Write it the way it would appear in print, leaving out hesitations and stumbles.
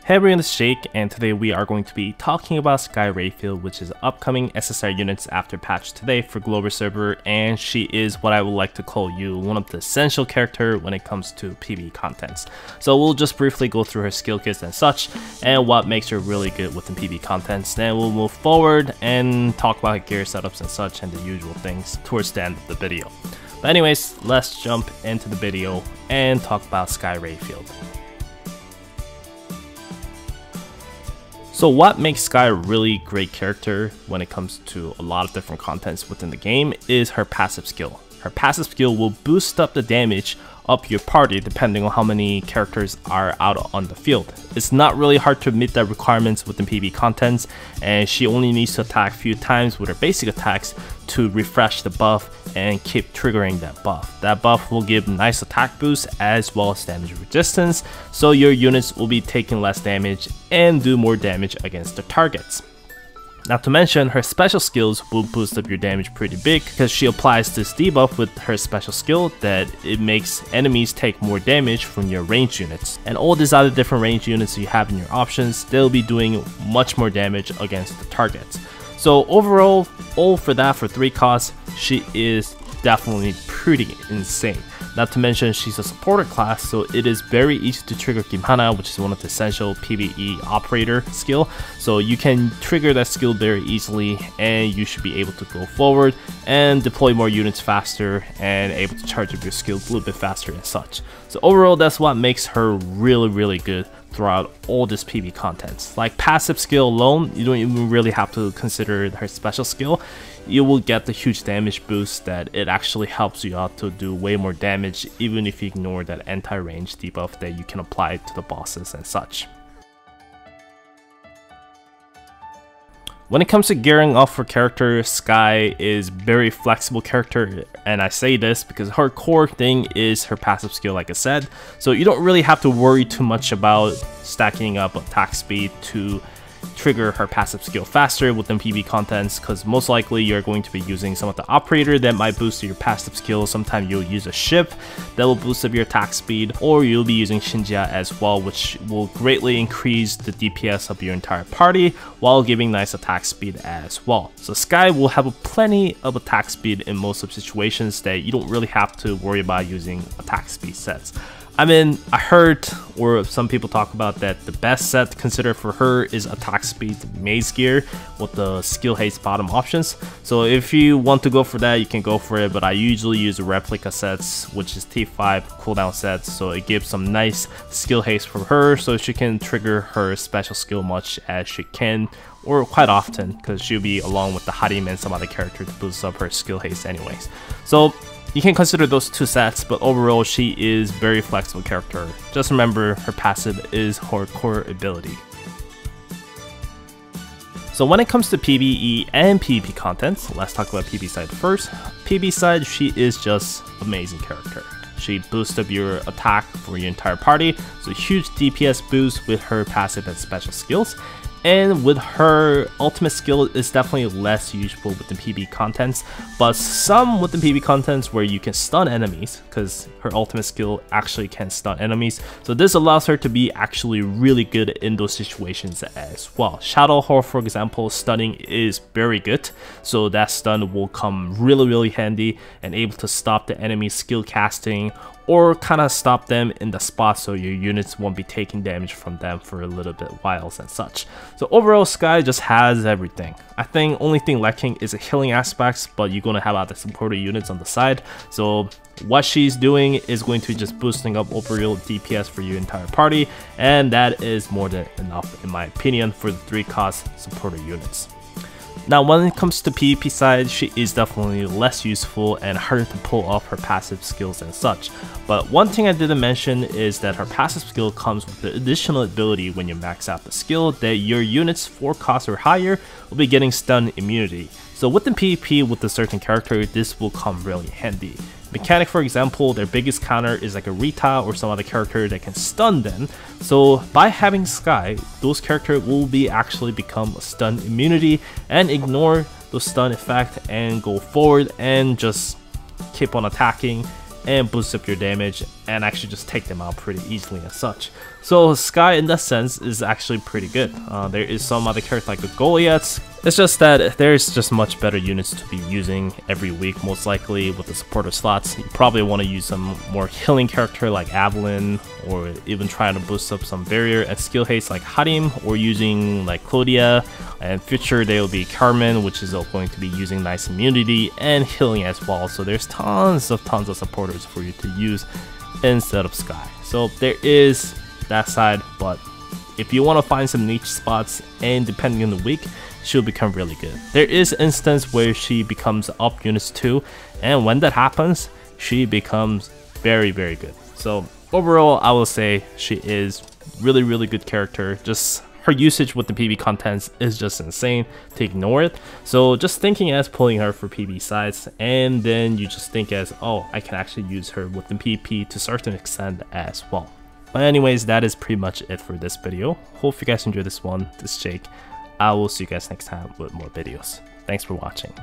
Hey everyone, it's Jake, and today we are going to be talking about Sky Layfield, which is upcoming SSR units after patch today for global server, and she is what I would like to call one of the essential character when it comes to PvE contents. So we'll just briefly go through her skill kits and such, and what makes her really good within PvE contents. Then we'll move forward and talk about gear setups and such and the usual things towards the end of the video. But anyways, let's jump into the video and talk about Sky Layfield. So what makes Sky a really great character when it comes to a lot of different contents within the game is her passive skill. Her passive skill will boost up the damage of your party depending on how many characters are out on the field. It's not really hard to meet the requirements within PvE contents, and she only needs to attack a few times with her basic attacks to refresh the buff and keep triggering that buff. That buff will give nice attack boost as well as damage resistance, so your units will be taking less damage and do more damage against the targets. Not to mention, her special skills will boost up your damage pretty big because she applies this debuff with her special skill that it makes enemies take more damage from your ranged units. And all these other different ranged units you have in your options, they'll be doing much more damage against the targets. So overall, all for that for 3 costs, she is definitely pretty insane. Not to mention, she's a supporter class, so it is very easy to trigger Gimhana, which is one of the essential PvE operator skill. So you can trigger that skill very easily, and you should be able to go forward and deploy more units faster and able to charge up your skills a little bit faster and such. So overall, that's what makes her really good throughout all this PvE contents. Like passive skill alone, you don't even really have to consider her special skill. You will get the huge damage boost that it actually helps you out to do way more damage even if you ignore that anti-range debuff that you can apply to the bosses and such. When it comes to gearing up for character, Sky is very flexible character, and I say this because her core thing is her passive skill, like I said, so you don't really have to worry too much about stacking up attack speed to trigger her passive skill faster within PvE contents, because most likely you're going to be using some of the operator that might boost your passive skill. Sometimes you'll use a ship that will boost up your attack speed, or you'll be using Shinja as well, which will greatly increase the DPS of your entire party while giving nice attack speed as well. So Sky will have plenty of attack speed in most of situations that you don't really have to worry about using attack speed sets. I mean, I heard, or some people talk about that the best set to consider for her is attack speed maze gear with the skill haste bottom options. So if you want to go for that, you can go for it, but I usually use replica sets, which is T5 cooldown sets, so it gives some nice skill haste for her so she can trigger her special skill much as she can, or quite often, because she'll be along with the Harim and some other character to boost up her skill haste anyways. So you can consider those 2 sets, but overall she is very flexible character. Just remember, her passive is her core ability. So when it comes to PvE and PvP contents, let's talk about PvP side first. PvP side, she is just amazing character. She boosts up your attack for your entire party, so huge DPS boost with her passive and special skills. And with her ultimate skill is definitely less useful within PvE contents, but some within PvE contents where you can stun enemies, because her ultimate skill actually can stun enemies. So this allows her to be actually really good in those situations as well. Shadow Horde, for example, stunning is very good, so that stun will come really handy and able to stop the enemy skill casting or kind of stop them in the spot so your units won't be taking damage from them for a little bit whiles and such. So overall, Sky just has everything. I think only thing lacking is the healing aspects, but you're going to have other supporter units on the side. So what she's doing is going to be just boosting up overall DPS for your entire party, and that is more than enough in my opinion for the 3 cost supporter units. Now when it comes to PvP side, she is definitely less useful and harder to pull off her passive skills and such. But one thing I didn't mention is that her passive skill comes with the additional ability when you max out the skill that your units 4 costs or higher will be getting stun immunity. So within PvP with a certain character, this will come really handy. Mechanic, for example, their biggest counter is like a Rita or some other character that can stun them. So by having Sky, those characters will be actually become a stun immunity and ignore the stun effect and go forward and just keep on attacking and boost up your damage and actually just take them out pretty easily as such. So Sky in that sense is actually pretty good. There is some other characters like the Goliaths. It's just that there's just much better units to be using every week, most likely with the supporter slots. You probably want to use some more healing character like Avalyn, or even trying to boost up some barrier and skill haste like Harim, or using like Clodia. And future there will be Carmen, which is going to be using nice immunity and healing as well. So there's tons of supporters for you to use instead of Sky. So there is that side, but if you want to find some niche spots and depending on the week, she'll become really good. There is an instance where she becomes up units too, and when that happens, she becomes very good. So overall, I will say she is really good character. Just her usage with the PB contents is just insane to ignore it. So just thinking as pulling her for PB sides, and then you just think as, oh, I can actually use her with the PP to a certain extent as well. But anyways, that is pretty much it for this video. Hope you guys enjoyed this one. This is Jake. I will see you guys next time with more videos. Thanks for watching.